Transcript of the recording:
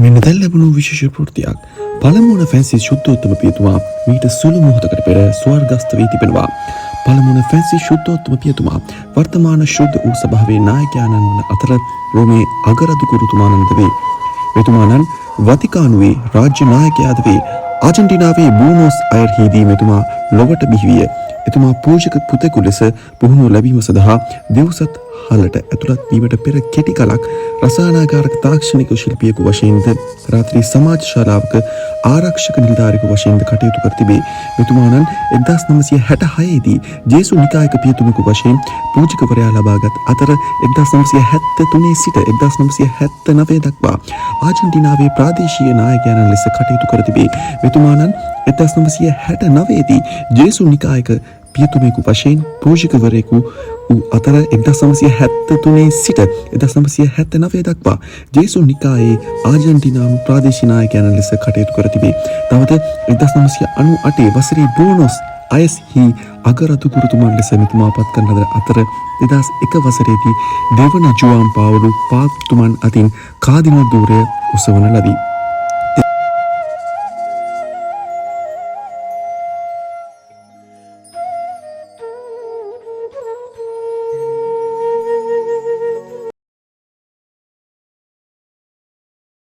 මෙන්න දැන් ලැබුණු විශේෂ ප්‍රවෘත්තියක්. පළමුවන ෆැන්සි ශුද්ධෝත්තම පියතුමා මීට සුළු මොහොතකට පෙර ස්වර්ගස්ථ වී තිබෙනවා. පළමුවන ෆැන්සි ශුද්ධෝත්තම පියතුමා වර්තමාන ශුද්ධ වූ සභාවේ නායකයාණන් වන අතර රෝමේ අගරදු ගුරුතුමාණන්ද වේ. මෙතුමාණන් වතිකානුවේ රාජ්‍ය නායකයාද වේ. ආජන්ටිනාවේ බූනෝස් අයර්හිදී මෙතුමා ලොවට බිහිවිය. එතුමා පූජක පුතෙකු ලෙස පුහුණුව ලැබීම සඳහා දෙව්සත් හලට ඇතුළත් වීමට පෙර කෙටි කලක් රසායනාගාරක තාක්ෂණික ශිල්පියෙකු වශයෙන්ද රාත්‍රී සමාජ ශාලාවක ආරක්ෂක නිලධාරියෙකු වශයෙන්ද කටයුතු කර තිබේ. මෙතුමාණන් 1966 දී ජේසු නිකායක පියතුමෙකු වශයෙන් පූජකවරයා ලබාගත් අතර 1973 සිට 1979 දක්වා ආජන්ටිනාවේ ප්‍රාදේශීය නායකයන් ලෙස කටයුතු කර තිබේ. මෙතුමාණන් 1969 දී ජේසු නිකායක පියතුමෙකු වශයෙන් පූජකවරයෙකු වූ අතර 1973 සිට 1979 දක්වා ජේසු නිකායේ ආජන්ටිනානු ප්‍රාදේශීය නායකයන් ලෙස කටයුතු කර තිබේ. තවද 1998 වසරේ බූනොස් අයර්හි අගරදු ගුරුතුමන් ලෙස මෙතුමා පත් කරන ලද අතර 2001 වසරේදී දෙවන ජුවාන් පාවුලු පාප්තුමන් අතින් කාදිනල් ධූරය උසවන ලදී.